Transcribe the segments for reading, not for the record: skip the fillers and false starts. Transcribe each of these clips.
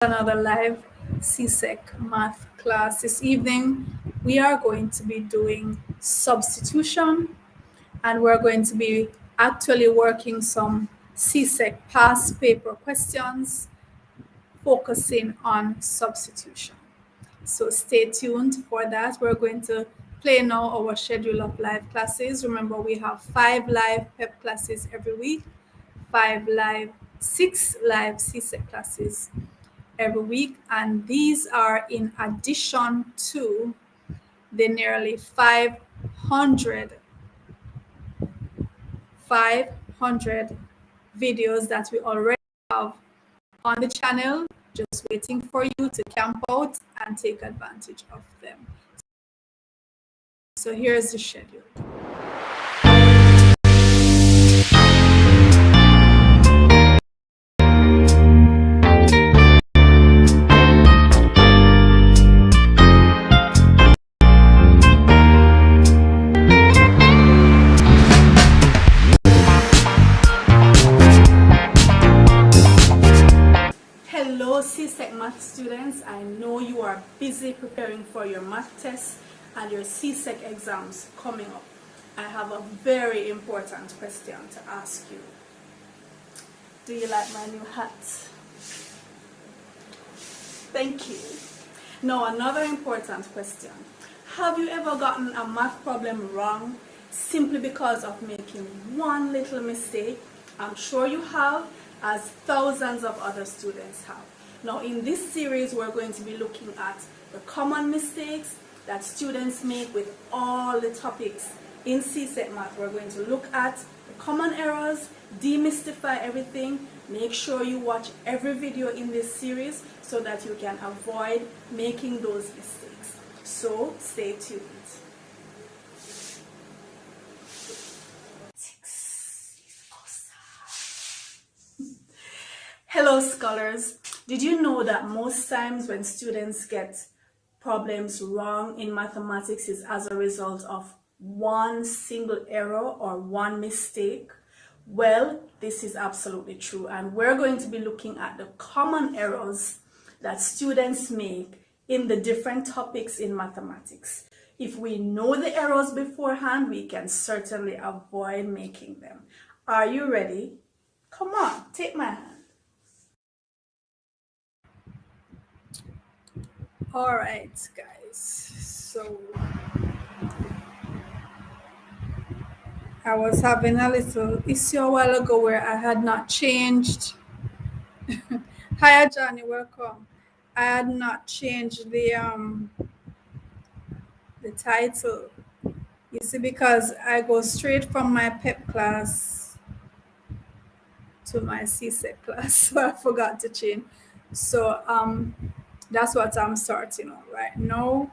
Another live CSEC math class. This evening, we are going to be doing substitution, and we're going to be actually working some CSEC past paper questions focusing on substitution. So stay tuned for that. We're going to play now our schedule of live classes. Remember, we have 5 live PEP classes every week, 6 live CSEC classes every week, and these are in addition to the nearly 500 videos that we already have on the channel, just waiting for you to camp out and take advantage of them. So here's the schedule. Hello CSEC math students, I know you are busy preparing for your math tests and your CSEC exams coming up. I have a very important question to ask you. Do you like my new hat? Thank you. Now another important question. Have you ever gotten a math problem wrong simply because of making one little mistake? I'm sure you have, as thousands of other students have. Now in this series, we're going to be looking at the common mistakes that students make with all the topics in CSEC math. We're going to look at the common errors, demystify everything, make sure you watch every video in this series so that you can avoid making those mistakes. So stay tuned. Hello scholars, did you know that most times when students get problems wrong in mathematics is as a result of one single error or one mistake? Well, this is absolutely true, and we're going to be looking at the common errors that students make in the different topics in mathematics. If we know the errors beforehand, we can certainly avoid making them. Are you ready? Come on, take my hand. All right, guys, so I was having a little issue a while ago where I had not changed. Hi, Johnny, welcome. I had not changed the title. You see, because I go straight from my PEP class to my CSEC class, so I forgot to change. So that's what I'm starting on right now,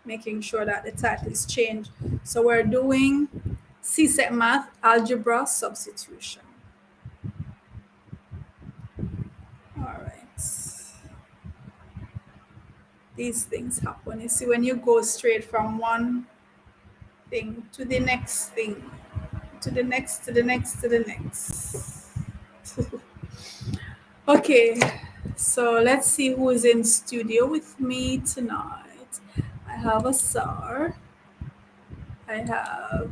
making sure that the title is changed. So we're doing CSEC math, algebra, substitution. All right. These things happen. You see, when you go straight from one thing to the next thing, to the next, to the next, to the next. Okay, so let's see who is in studio with me tonight. I have Asar, I have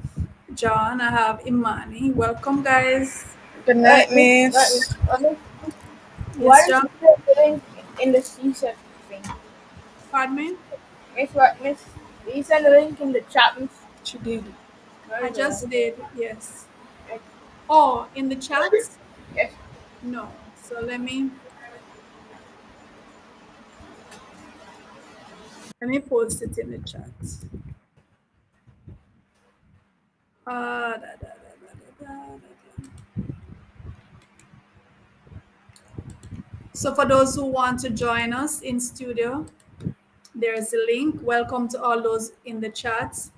John, I have Imani. Welcome, guys. Good night, miss. Yes, John. What is the link in the CSEC thing? Pardon me? Miss, you send the link in the chat, miss? She did. I just did, yes. Oh, in the chat? Yes. No. So let me post it in the chat. So for those who want to join us in studio, there's a link. Welcome to all those in the chat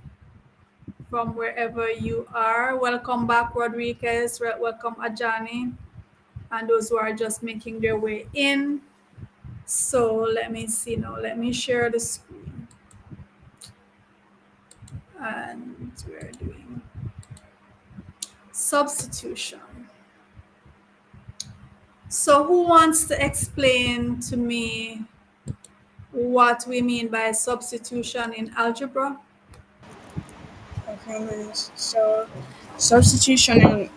from wherever you are. Welcome back, Rodriguez. Welcome, Ajani. And those who are just making their way in. So let me see now. Let me share the screen. And we're doing substitution. So who wants to explain to me what we mean by substitution in algebra? Okay, miss. So substitution in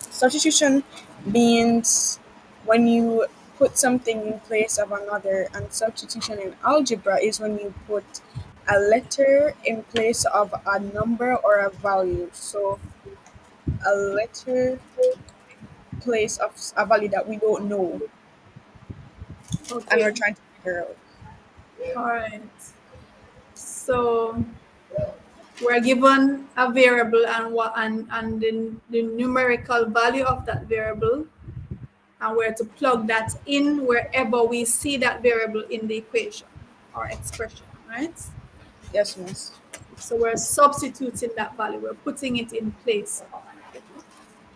substitution means when you put something in place of another, and substitution in algebra is when you put a letter in place of a number or a value. So a letter place of a value that we don't know and we're Okay, trying to figure out. all right. So we're given a variable and the numerical value of that variable, and we're to plug that in wherever we see that variable in the equation or expression, right? Yes, miss. So we're substituting that value, we're putting it in place of.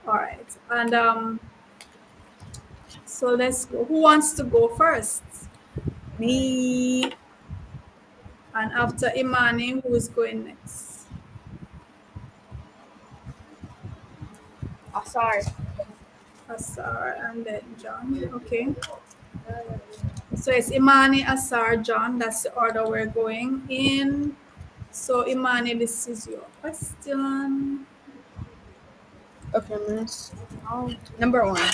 All right, and so let's go. Who wants to go first? Me. And after Imani, who is going next? Sorry. Asar and then John. Okay. So it's Imani, Asar, John. That's the order we're going in. So Imani, this is your question. Okay, miss. Number one.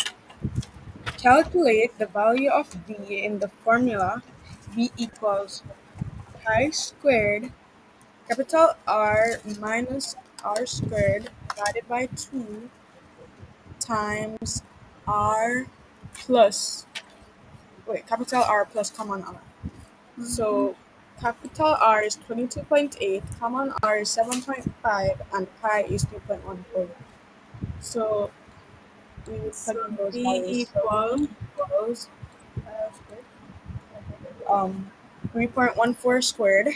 Calculate the value of v in the formula v equals pi squared capital R minus R squared divided by 2 times R plus, capital R plus common R. So capital R is 22.8, common R is 7.5, and pi is 3.14. So we would plug So in those B values. So equal equals um 3.14 squared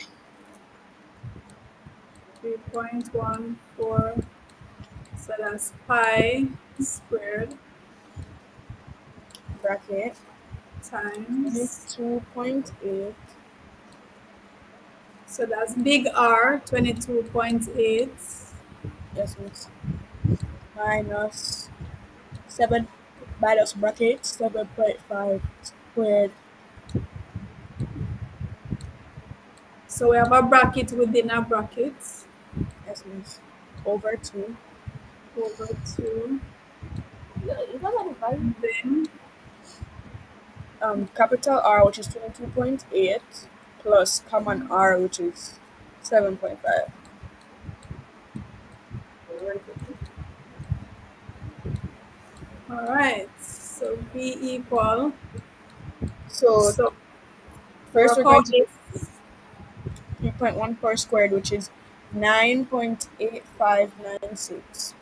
3.14. So that's pi squared bracket times. 22.8 So that's big R, 22.8. yes miss, minus 7 minus bracket 7.5 squared So we have a bracket within a bracket yes miss, over 2 over 2. And then capital R, which is 22.8, plus common R, which is 7.5. all right, so B equal. So So first work we're going out to do this 3.14 squared, which is 9.8596.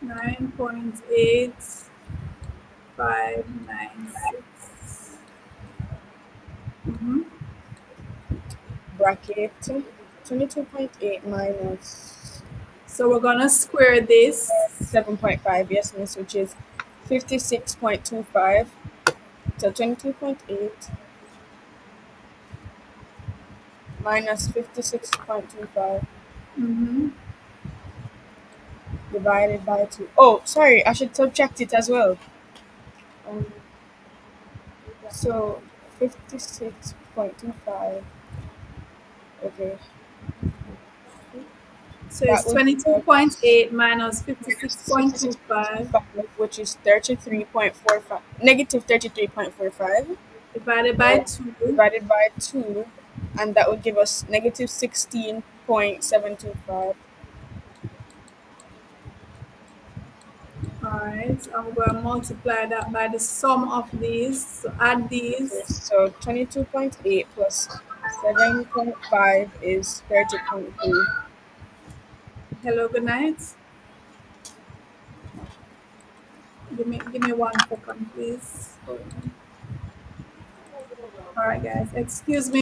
9.8596. Mm-hmm. Bracket 22.8 minus So we're gonna square this. 7.5, yes, miss, which is 56.25. So 22.8 minus 56.25 Mm-hmm. divided by 2. Oh, sorry, I should subtract it as well. Um, so 56.25. Okay, So that it's would give us 22.8 minus minus 56.25 56.25, which is 33.45, negative 33.45. divided by 2. Divided by 2, and that would give us negative 16.725. All right, I'm going to multiply that by the sum of these. So add Okay, these. so 22.8 plus 7.5 is 30.3. Hello, good night. Give me 1 second, please. Hold on. All right, guys. Excuse me.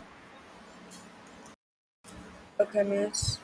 Okay, miss.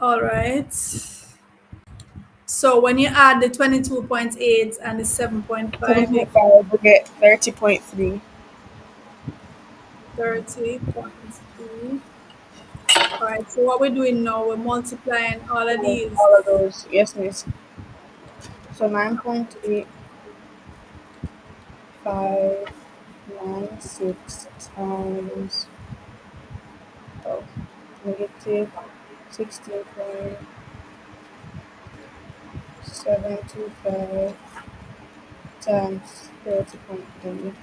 All right. So when you add the 22.8 and the 7.5, you get 7.5, we get 30.3. 30.3. All right. So what we're doing now, we're multiplying all of So these. all of those, yes, miss. So 9.8596 times oh, negative 16.725 times 30.3.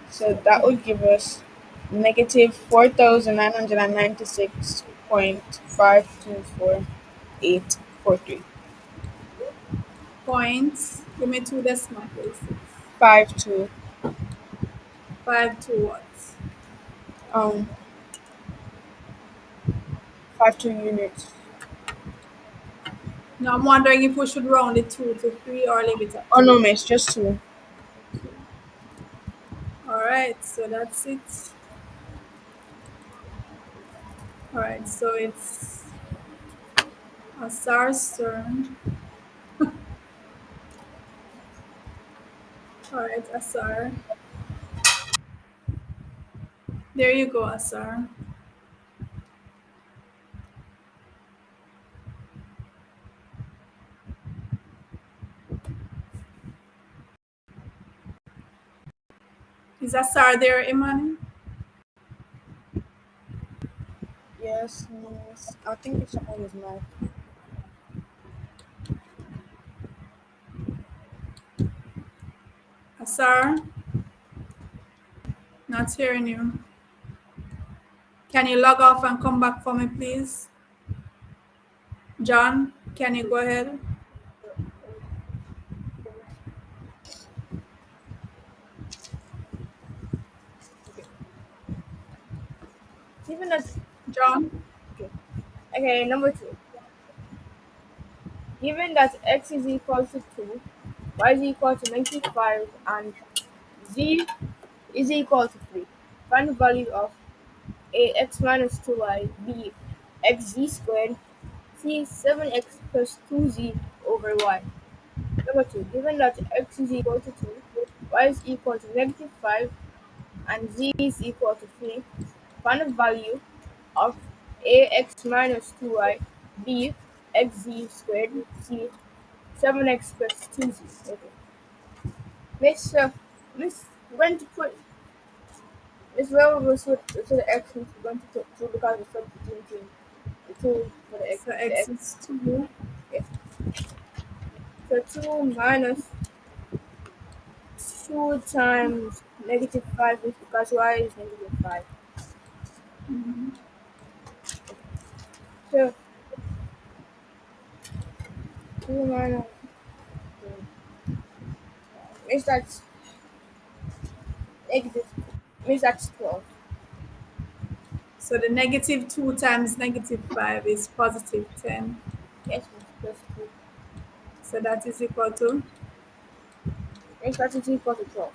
So that would give us negative 4,996.524843. Points. Give me two decimal places. 52 5 to what? um 52 units. Now I'm wondering if we should round it 2 to 3 or leave it at Oh 2. no, miss, just two. All right. So that's it. All right. So it's Asar's turn. All right, Asar. There you go, Asar. Is Asar there, Iman? Yes, miss. I think it's someone is mad. Asar? Not hearing you. Can you log off and come back for me, please? John, can you go ahead? Given that John? okay. Okay, number two. Given that x is equal to 2, y is equal to negative 5, and z is equal to 3, find the value of a x minus 2y, b xz squared, c 7x plus 2z over y. Number two. Given that x is equal to 2, y is equal to negative 5, and z is equal to 3, find the value of ax minus 2y, b xz squared, c 7x plus 2z. Okay. Miss, Miss, we're going to put Miss Well was with so the x is going to put 2 because we're substituting the 2 for the x. So The X x. is 2. Yes. So 2 minus 2 times negative 5 is because y is negative 5. So 2 minus means that's negative means that's 12. So the negative 2 times negative 5 is positive 10. Yes, miss, plus 2. So that is equal to, Means that is equal to 12.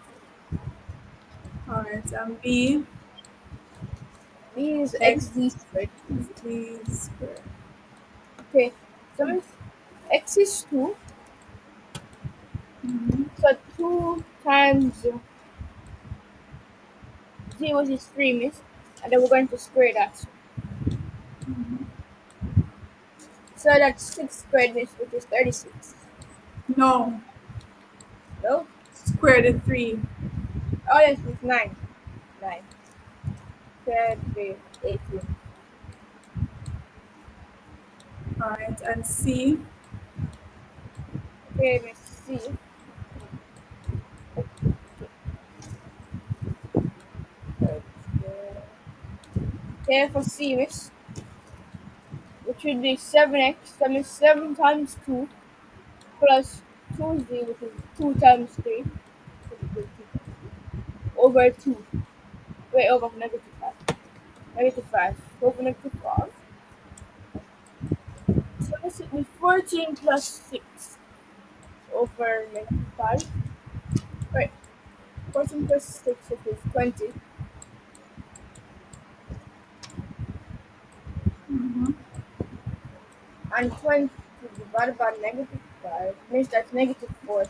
all right, and B B is X xd squared. is D squared. Okay, so means x is 2. Mhm. So 2 times 0 is 3, miss. And then we're going to square that. So that's 6 squared, miss, which is 36. No, No? square the 3. Oh, yes, it's 9. 9. 10, 3, 18. All right, and C. Okay, miss, C. Okay, for C, miss, which would be 7x, that means 7 times 2 plus 2z, which is 2 times 3, over 2. Wait, over negative 5. Negative 5. Over negative 5. So this would be 14 plus 6 over negative 5. Wait, 14 plus 6 is 20. And 20 divided by negative 5 means that's negative 4.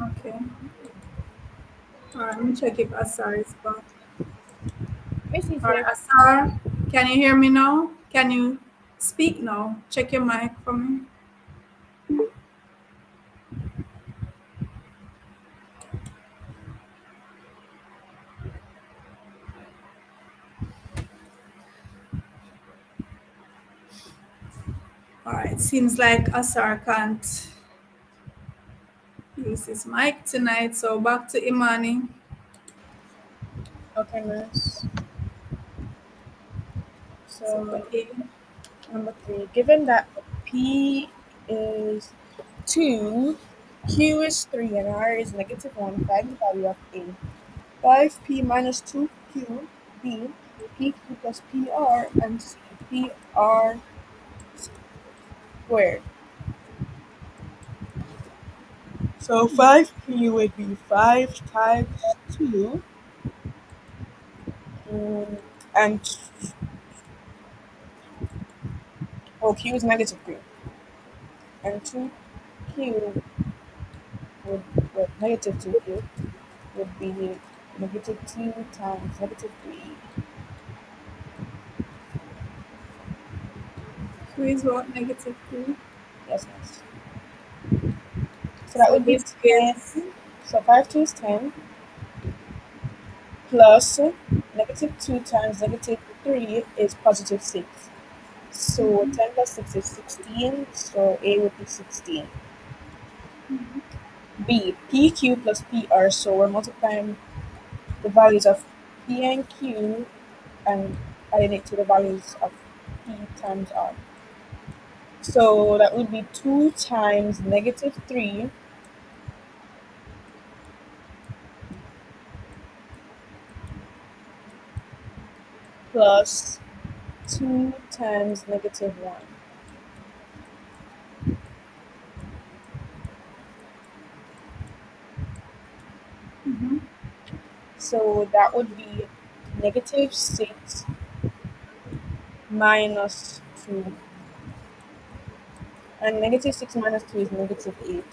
Okay. Alright, let me check if Asar is back. Miss is Alright, here. Asar, can you hear me now? Can you speak now? Check your mic for me. Alright, seems like Asar can't use his mic tonight, so back to Imani. Okay, miss. Super So, A. number 3. Given that P is 2, Q is 3, and R is negative 1, find the value of A. 5P minus 2Q, B, PQ plus PR, and C, PR squared. So 5P would be 5 times 2, and Q is negative 3. And 2Q with negative 2Q would be negative 2 times negative 3. Q is what? Negative 2. Yes, miss. So that So would be this 10. is So 5 2 is 10 plus negative 2 times negative 3 is positive 6. So 10 plus 6 is 16. So A would be 16. B, PQ plus PR. So we're multiplying the values of P and Q and adding it to the values of P times R. So that would be 2 times negative 3 plus 2 times negative 1. So that would be negative 6 minus 2. And negative 6 minus 2 is negative 8.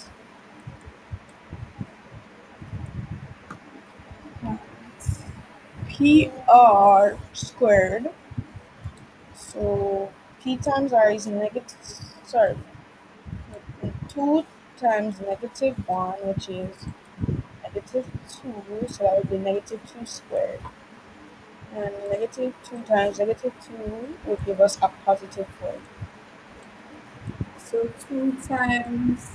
PR squared. So P times R is negative, sorry, 2 times negative 1, which is negative 2. So that would be negative 2 squared. And negative 2 times negative 2 would give us a positive 4. so 2 times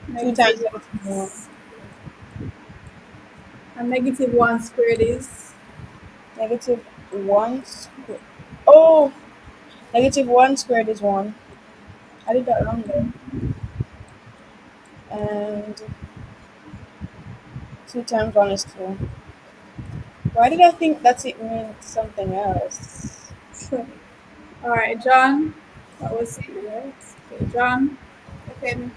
2 times negative 1. negative 1. And negative 1 squared is Negative 1 squared. Oh, negative 1 squared is 1. I did that wrong there. And 2 times 1 is 2. Why did I think that it meant something else? sure. Alright, John. That was you, right? Okay, John. Okay.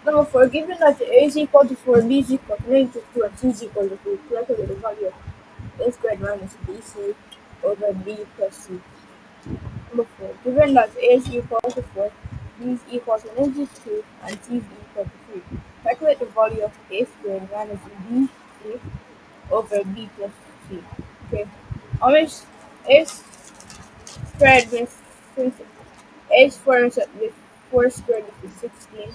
Now, for given that A is equal to 4, B is equal to negative 2, and C is equal to 2, calculate the value of A squared minus BC over B plus C. Number 4. Given that A is equal to 4, B is equal to negative 2, and C is equal to 3. Calculate the value of A squared minus BC over B plus C. Okay. How much A squared means since A squared with 4 squared is 16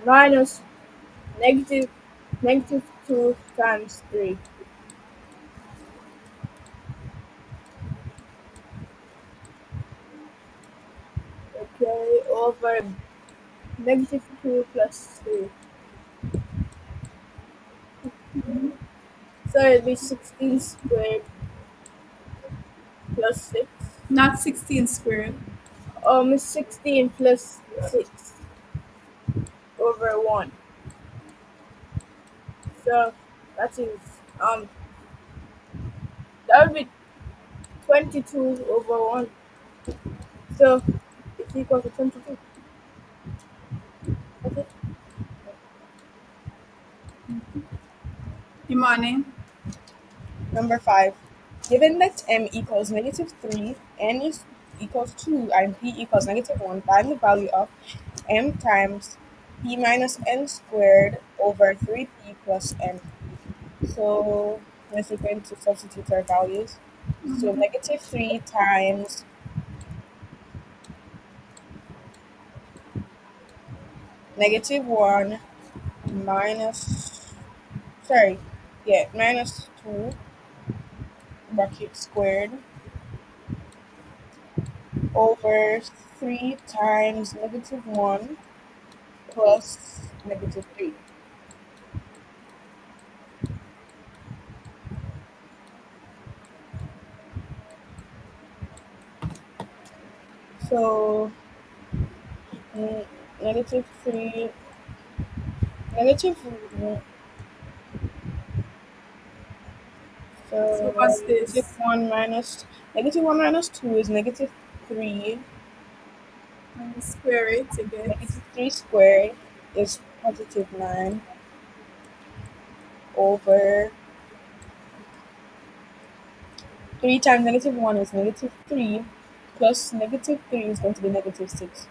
minus negative negative 2 times 3. Okay, over negative 2 plus 3. So it'll be 16 squared plus 6. Not 16 squared. 16 plus 6 over 1. So that is, um, that would be 22 over 1. So it's equal to 22. That's it. Imani. Number 5. Given that m equals negative 3, n is equals 2, and p equals negative 1, find the value of m times p minus n squared over 3p plus n. So let's going to substitute our values. So negative 3 times negative 1 minus, sorry, yeah, minus 2 bracket squared over 3 times negative 1 plus negative 3. So mm, negative 3, negative, So so what's negative this? 1 minus, negative 1 minus 2 is negative 3. When you square it, you get Negative 3 squared is positive 9 over 3 times negative 1 is negative 3 plus negative 3 is going to be negative 6.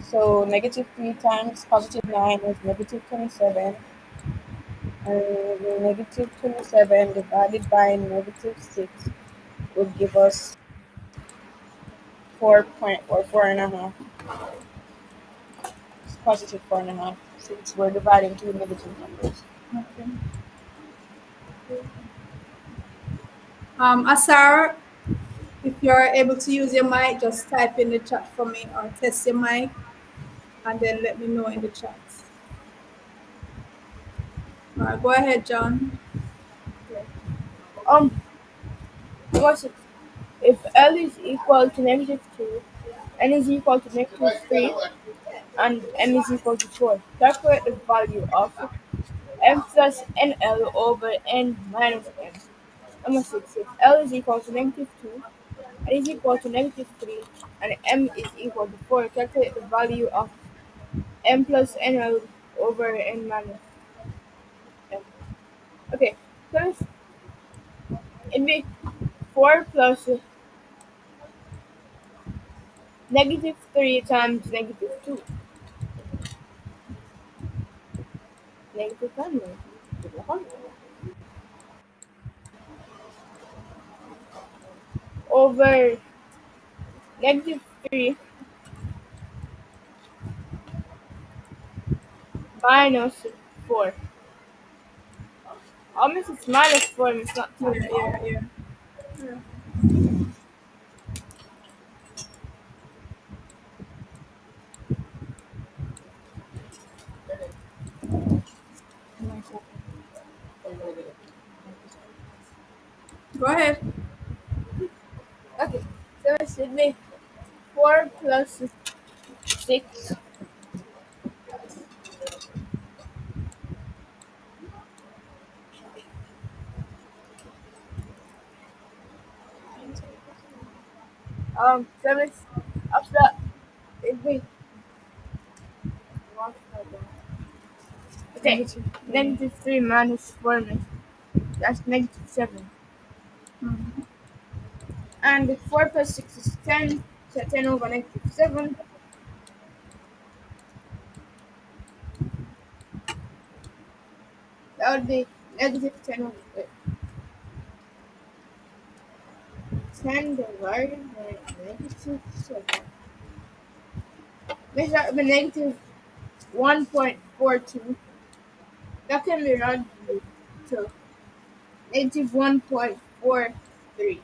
So negative 3 times positive 9 is negative 27. And the negative 27 divided by negative 6 would give us 4 point or 4.5. It's positive 4.5 since we're dividing two negative numbers. okay. Asar, if you're able to use your mic, just type in the chat for me or test your mic and then let me know in the chat. All right, go ahead, John. Um, what's it? If L is equal to negative 2, N is equal to negative 3, and M is equal to 4, calculate the value of M plus NL over N minus M. Number 6. If L is equal to negative 2, N is equal to negative 3, and M is equal to 4, calculate the value of M plus NL over N minus M. Okay, so it'd be 4 plus negative 3 times negative 2. Negative 1. Over negative 3 minus 4. Almost it's minus 4 and it's not Yeah, times. yeah, yeah. Yeah. Go ahead. Okay, so it should be 4 plus 6. So it's after it be okay. Negative 3. Negative 3 minus 4 that's negative 7. Mhm. And 4 plus 6 is 10. So 10 over negative 7. That would be negative 10 over 10 divided by negative 7. That would be negative 1.42. That can be rounded to negative 1.43.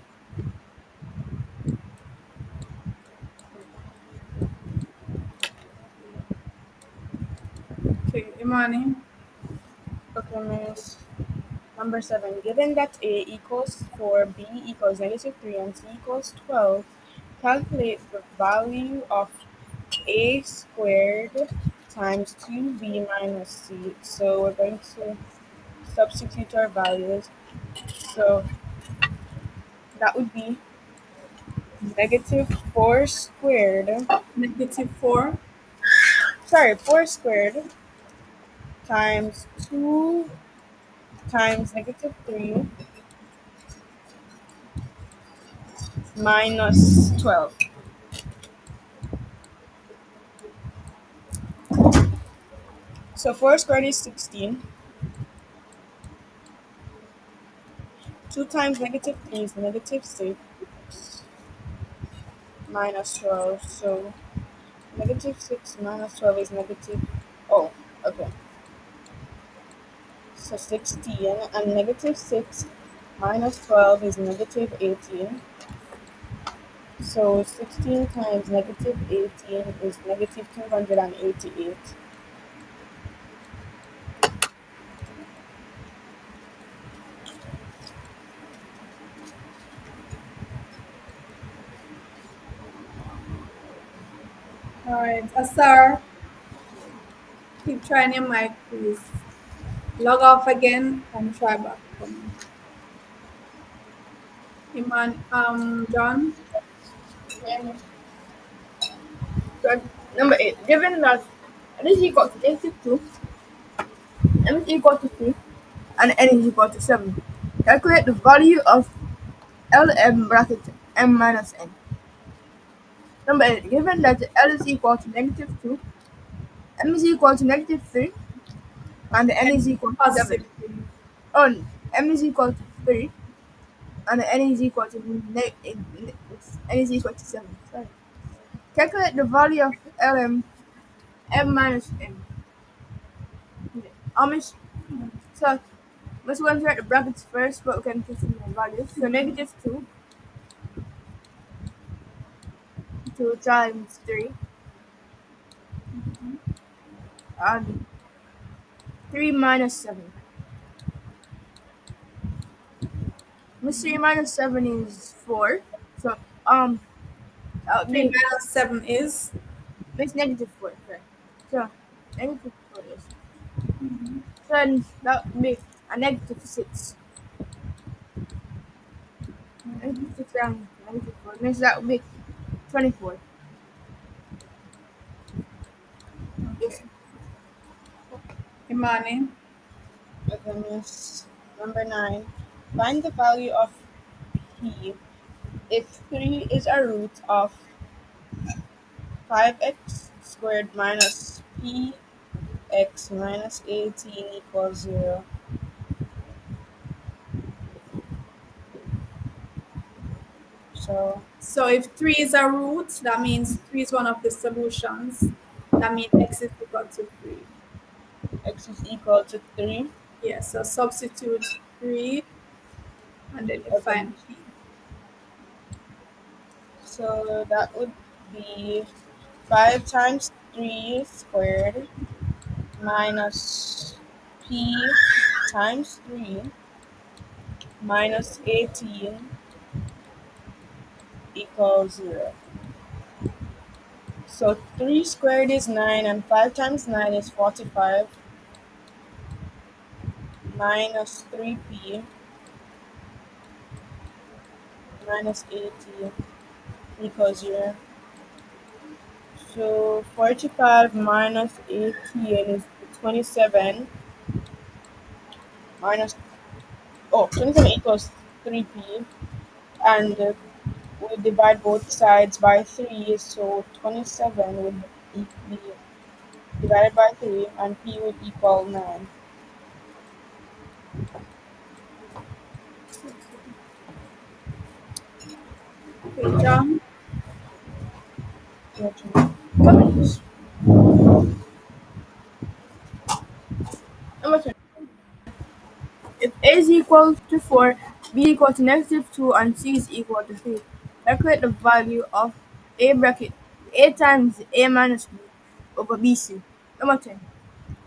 Okay, Imani. Okay, miss. Number 7. Given that A equals 4, B equals negative 3, and C equals 12, calculate the value of A squared times 2B minus C. So we're going to substitute our values. So that would be negative 4 squared, Negative 4. sorry, 4 squared times 2 times negative 3 minus 12. So 4 squared is 16. 2 times negative 3 is negative 6 minus 12. So negative 6 minus 12 is negative. Oh, okay. So 16 and negative 6 minus 12 is negative 18. So 16 times negative 18 is negative 288. All right, Asar, keep trying your mic, please. Log off again and try back for me. John. So, number 8. Given that n is equal to negative 2, m is equal to 3, and n is equal to 7. Calculate the value of Lm bracket m minus n. Number 8. Given that L is equal to negative 2, m is equal to negative 3, and n is equal to 7. Positive. Oh, m is equal to 3, and n is equal to n is equal to 7. Sorry. Calculate the value of Lm m minus n. Miss, so let's go and write the brackets first, but we can put in the values. So negative 2, 2 times 3, and 3 minus 7. Miss 3 minus 7 is 4. So, that would 3 be, minus 7 is it's negative 4. Sorry. So, negative 4 is. So, then that would be a negative 6. Negative 6 and negative 4. Means that would be 24. Yes. Imani. Okay, miss. Number 9. Find the value of p if 3 is a root of 5x squared minus px minus 18 equals 0. So So if 3 is a root, that means 3 is one of the solutions. That means x is equal to 3. x is equal to 3. Yeah, so substitute 3 and then you Okay. find p. So that would be 5 times 3 squared minus p times 3 minus 18 equals 0. So 3 squared is 9 and 5 times 9 is 45 minus 3p minus 18 equals 0. So 45 minus 18 is 27 minus, 27 equals 3p, and we divide both sides by 3, so 27 would be divided by 3 and p would equal 9. Okay, John. Your turn. Comments? Number 10. If a is equal to 4, b is equal to negative 2, and c is equal to 3, calculate the value of a bracket a times a minus b over bc. Number 10.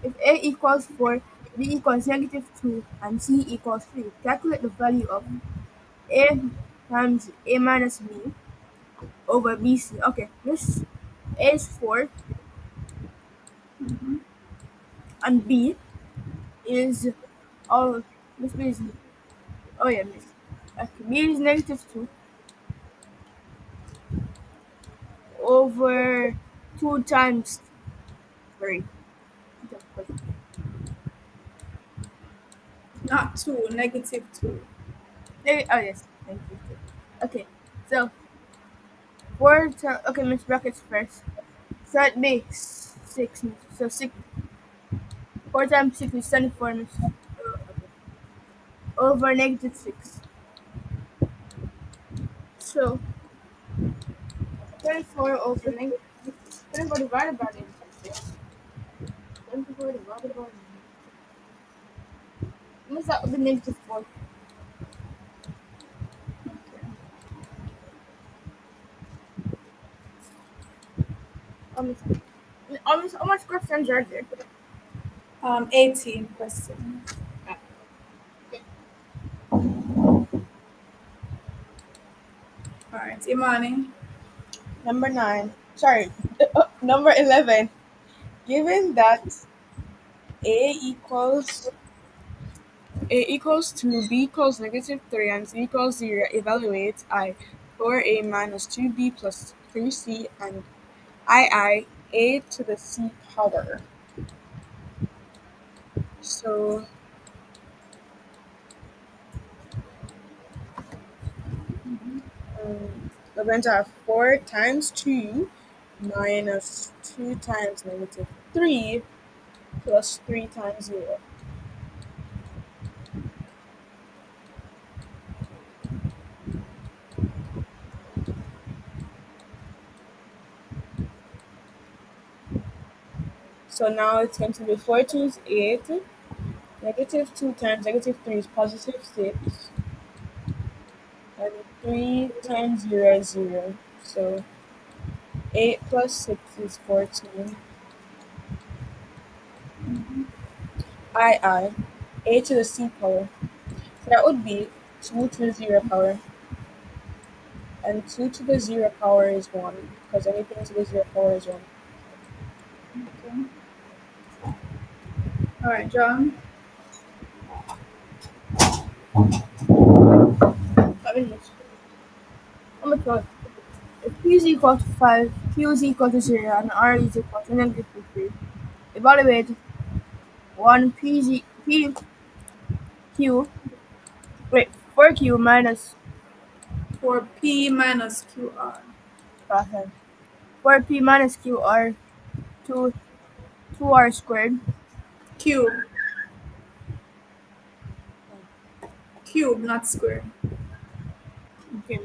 If a equals 4, b equals negative 2, and c equals 3, calculate the value of a times a minus b over bc. Okay, this a is 4, and b is, oh, this b is, oh yeah, miss. Okay, b is negative 2 over 2 times 3. Not 2, negative 2. Oh yes, negative 2. Okay, so 4 times, okay, Miss Brackets first. So it'd be 6, so 6, 4 times 6 is 24, Miss. Okay. Over negative 6. So 24 over negative 24 divided by negative 6. 24 divided by Miss, that would be negative 4. Okay. Miss, Miss, how much questions are there? 18 questions. All right, Imani. Number 9. Sorry, number 11. Given that A equals A equals 2, B equals -3, and Z equals 0, evaluate I for A minus 2B plus 3C and A to the C power. So we're going to have 4 times 2 minus 2 times -3 plus 3 times 0. So now it's going to be 4 twos 8, -2 times -3 is +6, and 3 times 0 is 0. So 8 plus 6 is 14. A to the C power. So that would be 2 to the 0 power. And 2 to the 0 power is 1, because anything to the 0 power is 1. Okay. All right, John. Number 12. If P is equal to 5, Q is equal to 0, and R is equal to negative 3, evaluate 1 Q, wait, 4Q minus For P minus QR. 4P minus Q are 2, 2R squared. Cube. Cube, not square. Okay.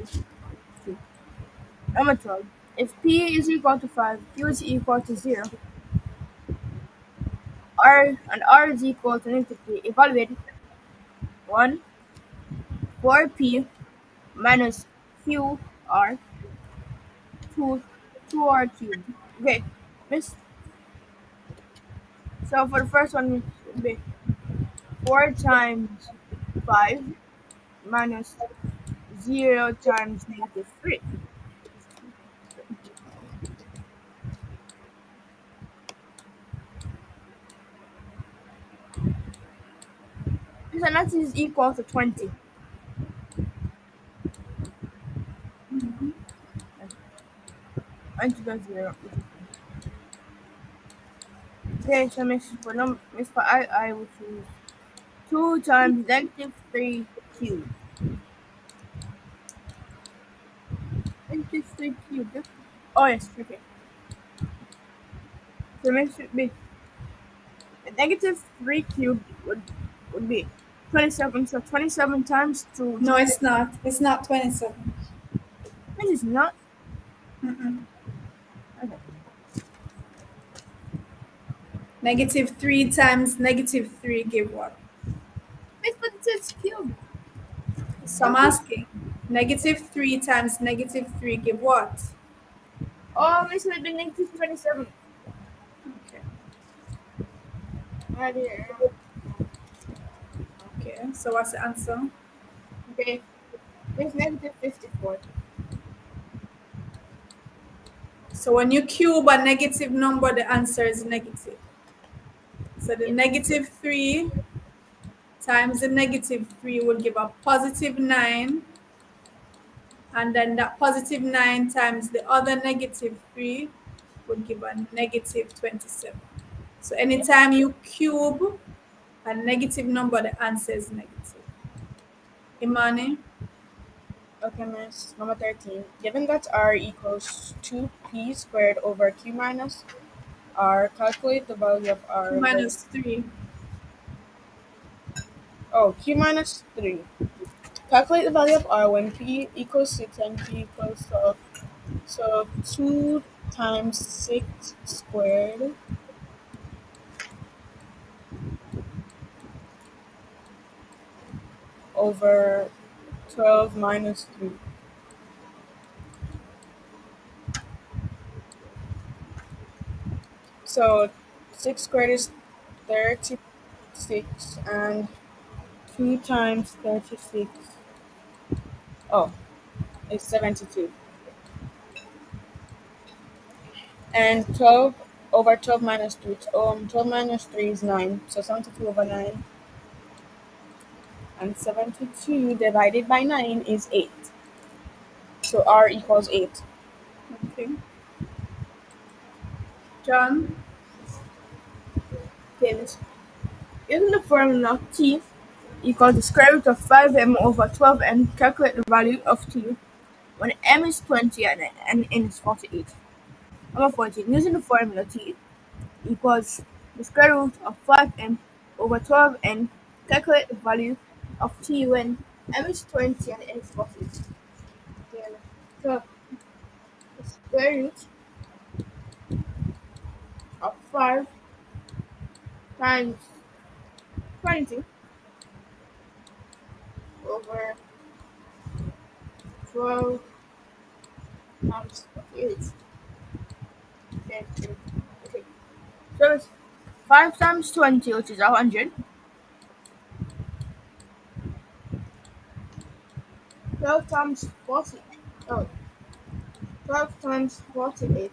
Number 12. If P is equal to 5, Q is equal to 0, R is equal to negative 3, evaluate 1, 4P minus QR, 2, 2R cubed. Okay, miss. So for the first one, it would be 4 times 5 minus 0 times negative 3. So that is equal to 20. And to the 0. Okay, so miss for I will choose 2 times negative 3 cubed. Negative 3 cubed. Oh yes, okay. So next should be negative 3 cubed would be 27. So 27 times 2. No, it's not. It's not 27. This is not. Mm-mm. Okay. Negative 3 times negative 3 give what? Miss, but it says cubed. So I'm asking. Negative 3 times negative 3 give what? Oh, miss, it would be negative 27. Okay. Right here. Okay. So what's the answer? Okay. Miss, negative 54. So when you cube a negative number, the answer is negative. So the Yes. negative 3 times the negative 3 will give a positive 9. And then that positive 9 times the other negative 3 would give a negative 27. So anytime you cube A negative number, the answer is negative. Imani, Okay, miss. Number 13. Given that r equals 2p squared over q minus r, calculate the value of Q r when... minus 3. Oh, q minus 3. Calculate the value of r when p equals 6 and p equals 12. So 2 times 6 squared over 12 minus 3. So 6 squared is 36 and 2 times 36. Oh, it's 72. And 12 over 12 minus 2. 12 minus 3 is 9. So 72 over 9. And 72 divided by 9 is 8. So r equals 8. Okay. John, Okay, miss. Using the formula t equals the square root of 5m over 12n, calculate the value of t when m is 20 and n is 48. Number 14. Using the formula t equals the square root of 5m over 12n, calculate the value of t when m is 20 and n is 48. Okay, so the square root of 5 times 20 over 12 times 48. Okay, okay. So it's 5 times 20, which is 100. 12 times 40. Oh, 12 times 48,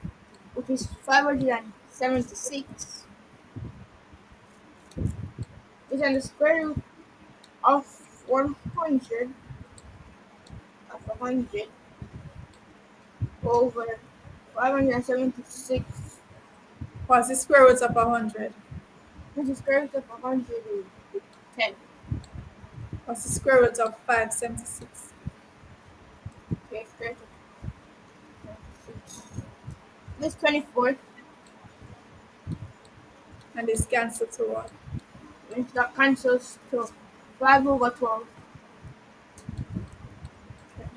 which is 576. Is then the square root of 100 of 100 over 576. what's the square root of 100? Which is square root of 100 is 10. What's the square root of 576? Okay, square root of 6. This 24, And this cancel to what? which that cancels to 5 over 12. Okay.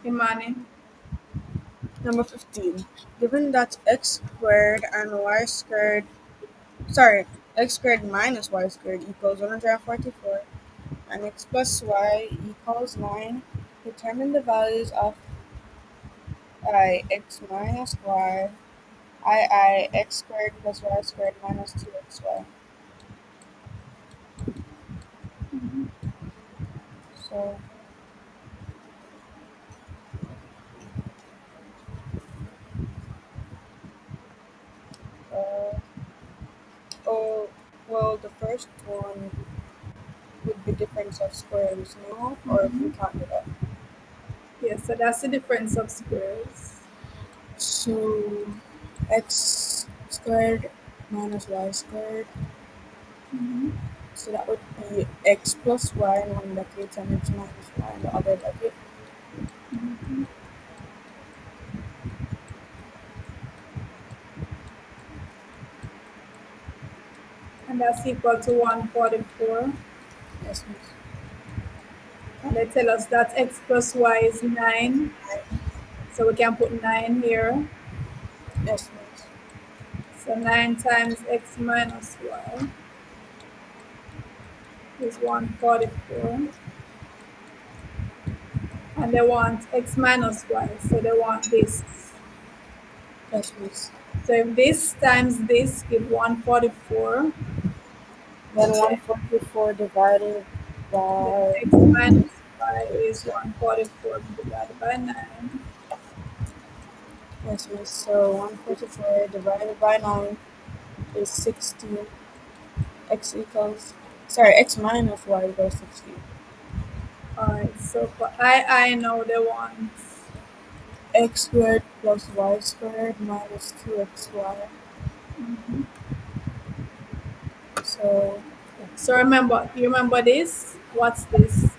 Imani, Number 15. Given that x squared and y squared, sorry, x squared minus y squared equals 144 and x plus y equals 9, determine the values of I x minus y, I x squared plus y squared minus 2xy. So, uh, oh, well, the first one would be difference of squares, no? Or if we count it up. yeah, so that's the difference of squares. So, x squared minus y squared. So that would be x plus y in one bucket and x minus y in the other bucket. And that's equal to 144. Yes, miss. And they tell us that x plus y is 9. So we can put 9 here. Yes, miss. So 9 times x minus y is 144. And they want x minus y, so they want this. Yes, miss. So if this times this give 144, Then then 144 divided by... x minus y is 144 divided by 9. Yes, miss. So 144 divided by 9 is 16. X equals... Sorry, x minus y equals 16. Alright, so for I know they want X squared plus y squared minus 2xy. So So remember, you remember this? What's this?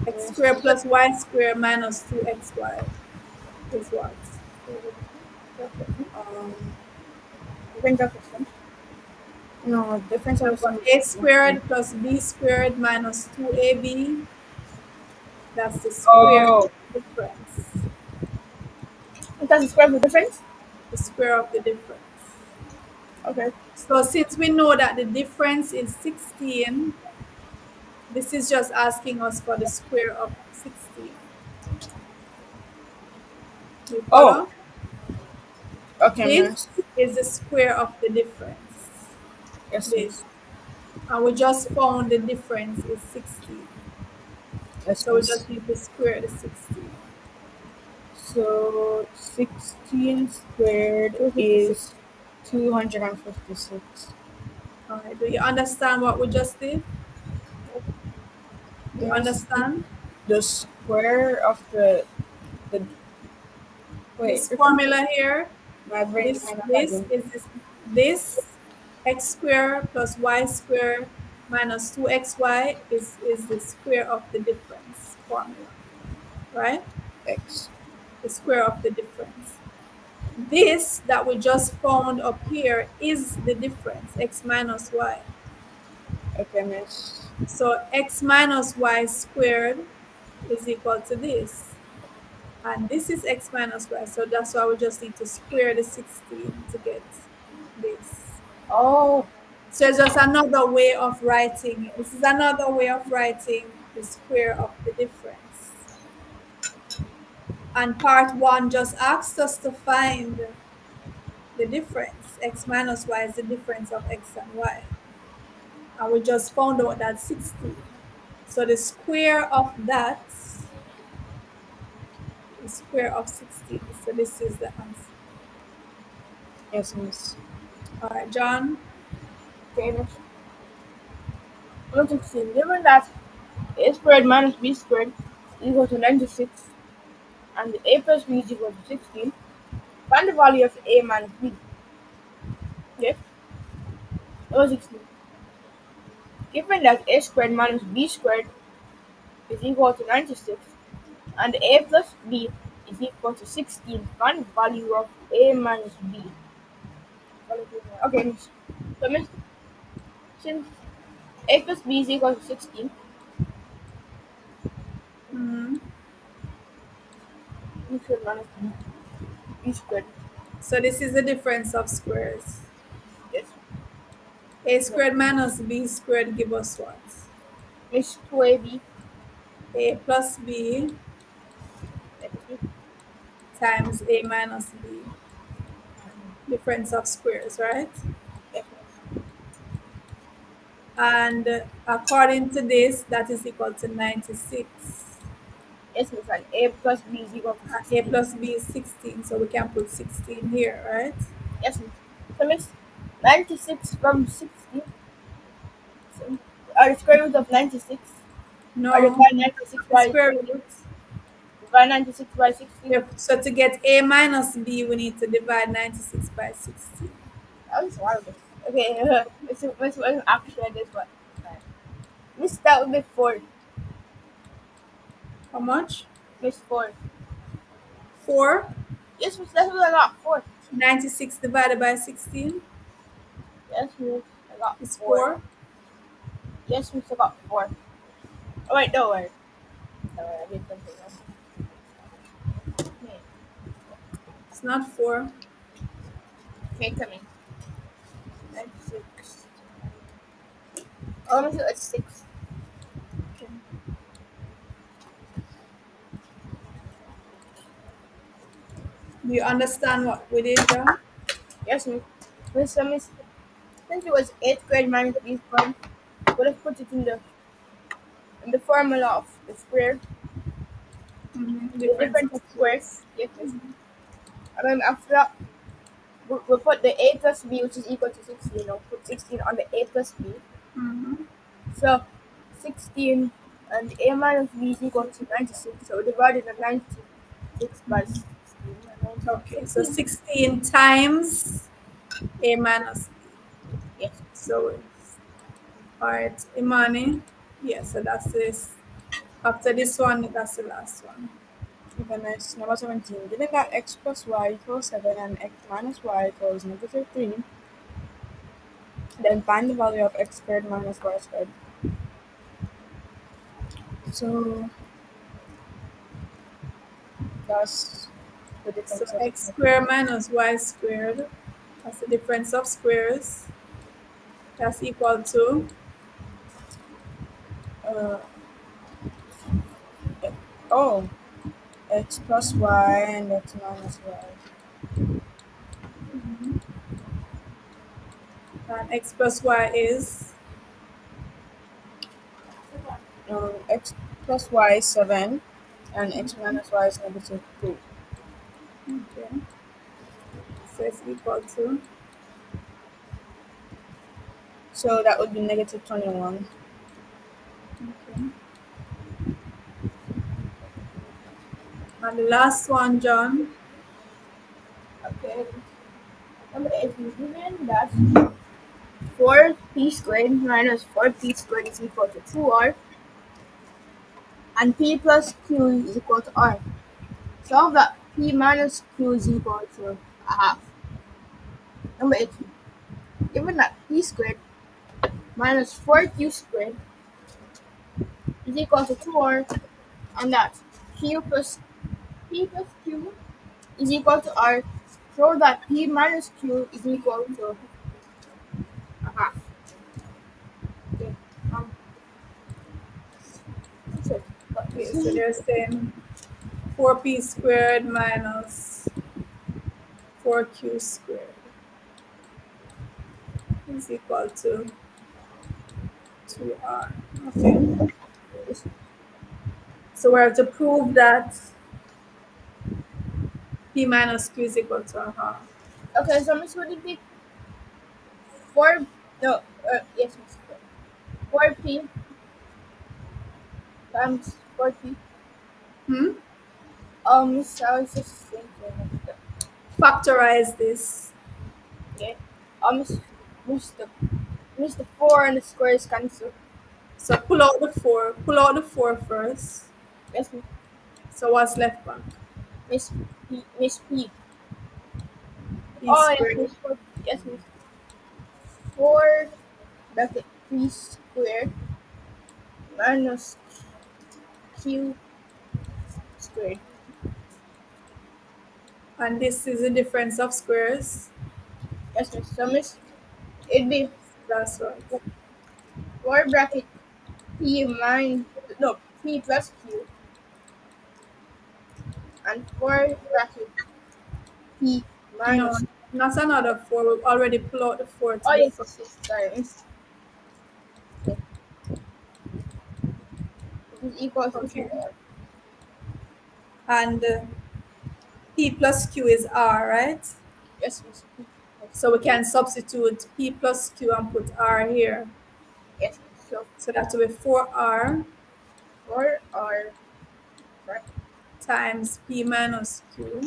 X this squared plus y squared minus 2xy is what? um difference of system. No, difference of Remember, system a is simply. squared plus b squared minus 2ab. That's the square Oh, difference. That's the square of the difference. The square of the difference. Okay. So since we know that the difference is 16, this is just asking us for the square of 16. You oh, follow? okay, This miss. is the square of the difference. Yes, This. miss. And we just found the difference is 16. Yes, So we miss. just need to square the 16. So 16 squared 256. is 256. All right. Do you understand what we just did? You Miss, understand? the square of the wait, This repeat. formula here, My brain this kind of this lagging. is this x squared plus y squared minus 2xy is the square of the difference formula, right? X. The square of the difference. This that we just found up here is the difference, x minus y. Okay, miss. So x minus y squared is equal to this. And this is x minus y. So that's why we just need to square the 16 to get this. Oh, So it's just another way of writing it. This is another way of writing the square of the difference. And part one just asked us to find the difference. X minus y is the difference of x and y. And we just found out that 16. So the square of that, the square of 16. So this is the answer. Yes, miss. All right, John. okay. Miss. 116. Given that a squared minus b squared is equal to 96 and a plus b is equal to 16, find the value of a minus b. Okay? 116. Given that a squared minus b squared is equal to 96 and a plus b is equal to 16, find the value of a minus b. Okay, miss. So miss, since a plus b is equal to 16, Mhm. b squared minus b squared. So this is the difference of squares. Yes. A squared minus b squared give us what? Miss 2ab. A plus b times a minus b. Difference of squares, right? And according to this, that is equal to 96. Yes, miss, and a plus b is equal to And a 16. plus b is 16, so we can put 16 here, right? Yes, miss. So miss, 96 from 16, so, the square root of 96, or No, divide 96 the by square 16, root. divide 96 by 16. So to get a minus b, we need to divide 96 by 16. That was wild. Okay, miss wasn't actually this one. Miss, that would be 4. How much? Miss 4. 4. Yes, miss, that's what I got. 4. 96 divided by 16 Yes, miss, I got is 4. 4. Yes, miss, I got 4. Oh, wait, don't worry. Don't worry, I did something else. Okay, It's not 4. okay, come in. 96. Oh, miss, it's 6. Okay. Do you understand what we did, John? Yes, miss. Miss, since it was 8th grade minus b squared, we'll have put it in the formula of the square, the Difference difference of of squares. squares. Yes, miss. And then after that, we'll put the a plus b, which is equal to 16. I'll put 16 on the a plus b. Mhm. So 16 and a minus b is equal to 96. So we divided the 96 by 16. And then Okay, so 16. 16 times a minus b. Yes. So All right, Imani. Yes, so that's this. After this one, that's the last one. Okay, next, number 17. Given that x plus y equals 7 and x minus y equals negative 3, then find the value of x squared minus y squared. So that's the So difference of x squared minus y squared, that's the difference of squares. That's equal to, uh, oh, x plus y and x minus y. and x plus y is, X plus y is 7 and x minus y is negative 2. okay, so it's equal to, So that would be negative 21. okay. And the last one, John, Okay. Number 18. Given that 4p squared minus 4p squared is equal to 2r and p plus q is equal to r. Solve that p minus q is equal to a half. Number 18. Given that p squared minus 4q squared is equal to 2r and that p plus q is equal to r, show that p minus q is equal to a half. Okay. That's it. okay, so they're saying 4p squared minus 4q squared is equal to 2r. Okay, so we have to prove that p minus q is equal to a half. Okay, so Miss, would it be 4? No, yes, Miss. 4p times 4p. Hmm? Miss, I was just thinking. Factorize this. Okay. Miss, miss the miss the 4 and the squares cancel. So pull out the 4 first. Yes, Miss. So what's left back? Miss p. P Oh, yes, squared Miss. 4. Yes, Miss. 4 bracket p squared minus q squared. and this is the difference of squares. Yes, Miss. So Miss, it'd be That's right. 4 bracket p minus no p plus q and 4 bracket p No, minus. not another 4. We've already pulled out the 4 to Oh the yes, front. yes, sorry, Miss. Okay. It is equal to Okay. 2r. And P plus Q is R, right? Yes, Miss. So we can substitute P plus Q and put R here. Yes, Miss. So So that will be 4R 4r right? times P minus Q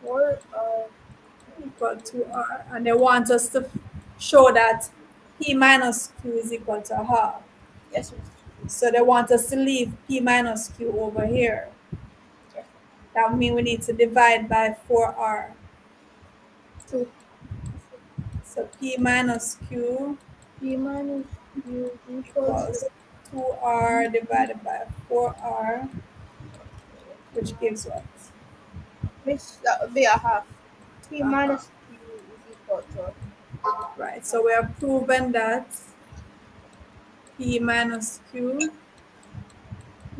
4r. equal to R. And they want us to show that P minus Q is equal to a half. Yes, Miss. So they want us to leave P minus Q over here. Yes. That means we need to divide by 4R. 2 So P minus Q p minus q equals equals 2R divided by 4R, which gives what? Miss, that would be a half. P Uh-huh. minus q is equal to Right, so we have proven that P minus Q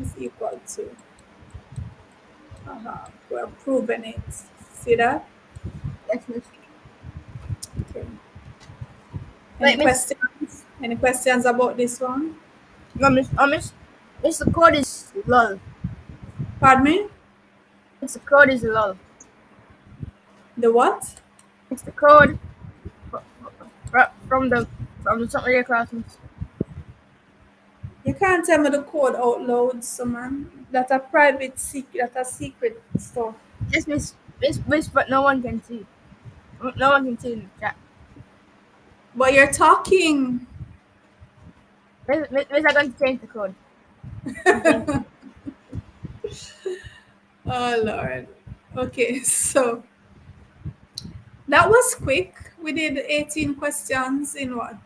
is equal to we have proven it. See that? yes, Miss. Okay. Any Wait, Miss. questions? Any questions about this one? No, Miss. Miss, the code is lol. Pardon me? Miss, the code is lol. The what? It's the code from the something class, Miss. You can't tell me the code out loud, so man. That's a private secret, that's a secret stuff. Yes, Miss, but no one can see. No one can see in the chat. But you're talking. Miss are going to change the code. I'm thinking. Oh Lord. Okay, so that was quick. We did 18 questions in what?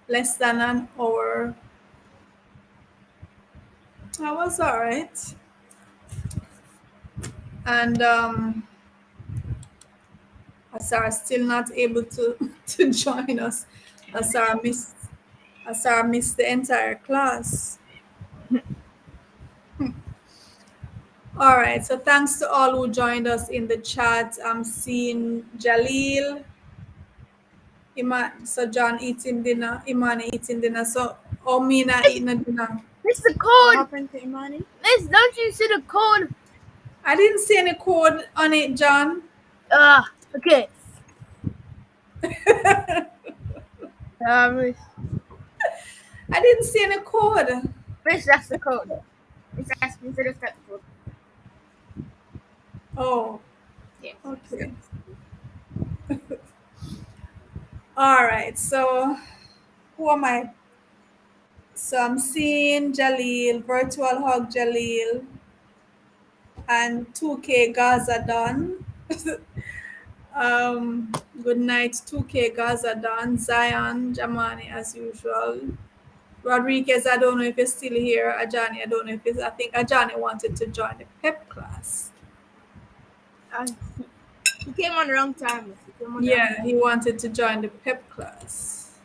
Less than an hour. That was all right. And Asara still not able to to join us. Asara missed Asara missed the entire class. All right, so thanks to all who joined us in the chat. I'm seeing Jalil, Iman, so John eating dinner, Iman eating dinner, so Omina eating a dinner. Miss the What code. happened to Imani? Miss, don't you see the code? I didn't see any code on it, John. Okay. Miss, I didn't see any code. Miss, that's the code. Miss asked me to just type the code. Oh, Yes. okay. All right, so who am I? So I'm seeing Jalil, virtual hug Jalil, and 2K Gaza done. Good night, 2K Gaza done. Zion, Jamani, as usual. Rodriguez, I don't know if you're still here. Ajani, I don't know if it's, I think Ajani wanted to join the pep class. He came on the wrong time. Miss. He came on the wrong Yeah, time. he wanted to join the pep class.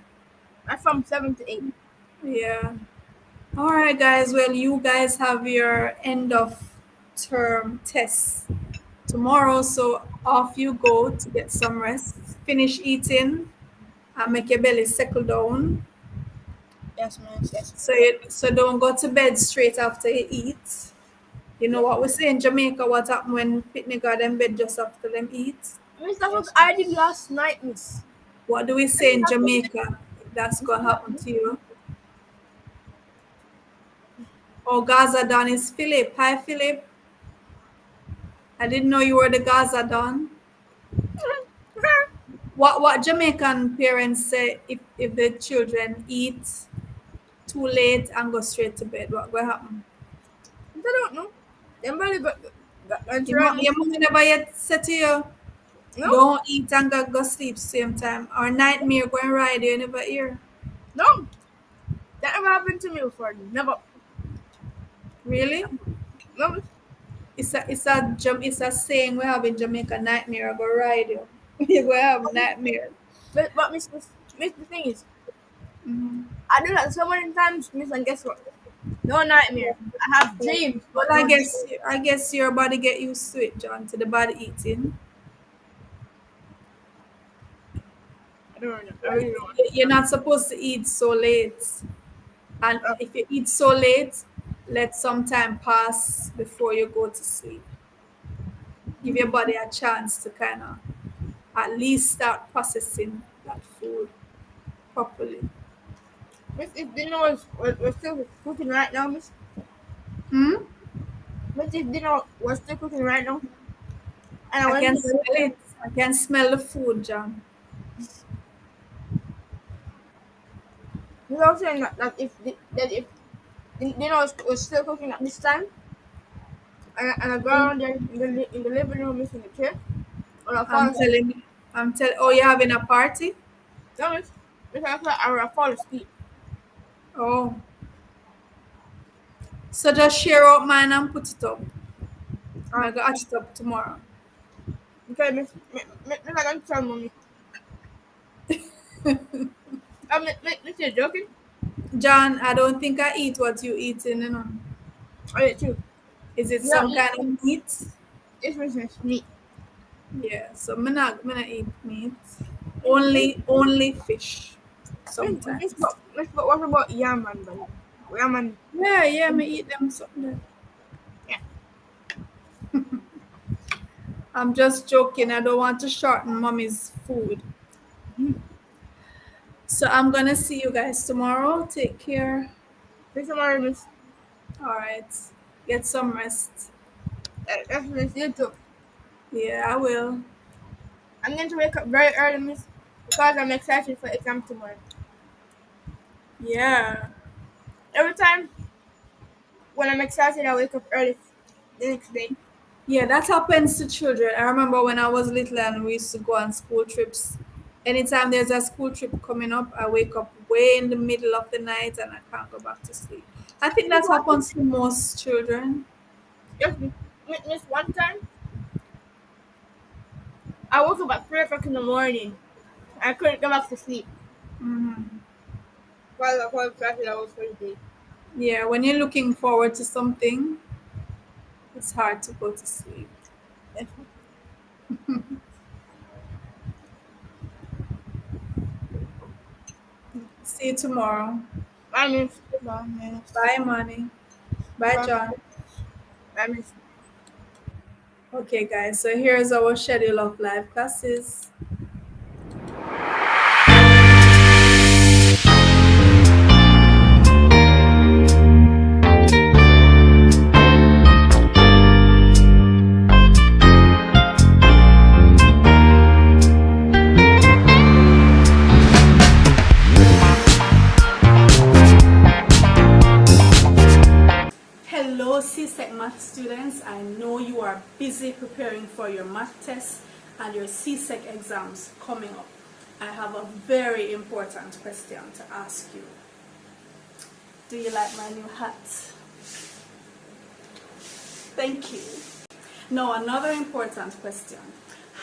That's from 7 to 8. Yeah. All right, guys. Well, you guys have your end of term tests tomorrow, so off you go to get some rest. Finish eating and make your belly settle down. Yes, miss. Yes. So don't go to bed straight after you eat. You know what we say in Jamaica? What happened when picnic got them bed just after them eat? Miss, that's what Yes, I did miss. last night, Miss. What do we say in Jamaica? That's gonna happen to you. Oh, Gaza Don is Philip. Hi, Philip. I didn't know you were the Gaza Don. What Jamaican parents say if the children eat too late and go straight to bed? What will happen? I don't know. Everybody got Your mom never yet said to you, No, don't eat and go sleep same time. Or nightmare going ride you never hear. no. That never happened to me before. Never. Really? No, Miss. It's a saying we have in Jamaica, nightmare go ride you. You go have nightmare. But Miss, the thing is, Mhm. I do that so many times, Miss, and guess what? No nightmare. I have dreams, Well, but no nightmare. I guess your body get used to it, John, to the body eating. I don't know. I really don't You're not supposed to eat so late. And know. if you eat so late, let some time pass before you go to sleep. Give your body a chance to kind of at least start processing that food properly. Miss, if dinner was still cooking right now, Miss. Hmm? Miss, if dinner was still cooking right now, and I I went can to the smell living room, it. I can smell the food, John. you know, saying that if dinner was still cooking at this time, and I go around there in the living room, Miss, in the chair, or I fall I'm asleep. telling oh, you're having a party? No, Miss, I fall asleep. Oh. So just share out mine and put it up. I Um, go add it up tomorrow. okay, Miss, I don't tell mommy. Miss, you're joking? John, I don't think I eat what you eating, you know. Oh, yeah, too. Is it You don't some eat kind of meat? this Miss meat. Yeah, so me not eat meat. Miss, Only fish sometimes. But what about yam and yam and Yeah, me eat them something. yeah. I'm just joking. I don't want to shorten mommy's food. So I'm gonna see you guys tomorrow. Take care. Miss tomorrow, Miss. All right. Get some rest. That's Miss you too. Yeah, I will. I'm going to wake up very early, Miss, because I'm excited for exam tomorrow. Yeah. Every time when I'm excited, I wake up early the next day. Yeah, that happens to children. I remember when I was little and we used to go on school trips. Anytime there's a school trip coming up, I wake up way in the middle of the night and I can't go back to sleep. I think Miss that one, happens to most children. yes, miss one time, I woke up at 3 o'clock in the morning. I couldn't go back to sleep Mhm. while I was excited. I was for the day. Yeah, when you're looking forward to something, it's hard to go to sleep. Yes, See you tomorrow. I miss. Bye, miss. Bye, Money. Bye, Bye. John. I miss. Okay, guys, so here's our schedule of live classes. Hello, CSEC math students. I know you are busy preparing for your math tests and your CSEC exams coming up. I have a very important question to ask you. Do you like my new hat? Thank you. Now, another important question.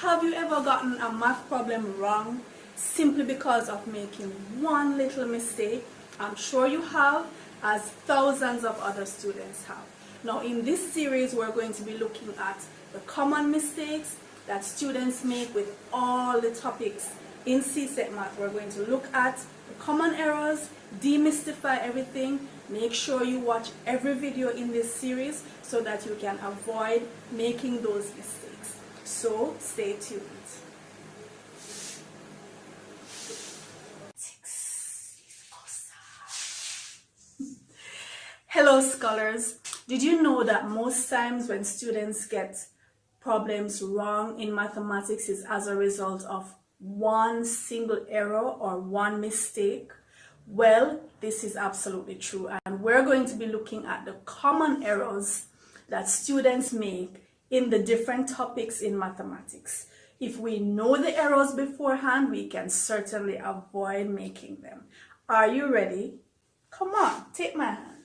Have you ever gotten a math problem wrong simply because of making one little mistake? I'm sure you have, as thousands of other students have. Now, in this series, we're going to be looking at the common mistakes that students make with all the topics in CSEC Math. We're going to look at the common errors, demystify everything. Make sure you watch every video in this series so that you can avoid making those mistakes. So stay tuned. Hello scholars. Did you know that most times when students get problems wrong in mathematics is as a result of one single error or one mistake? Well, this is absolutely true, and we're going to be looking at the common errors that students make in the different topics in mathematics. If we know the errors beforehand, we can certainly avoid making them. Are you ready? Come on, take my hand.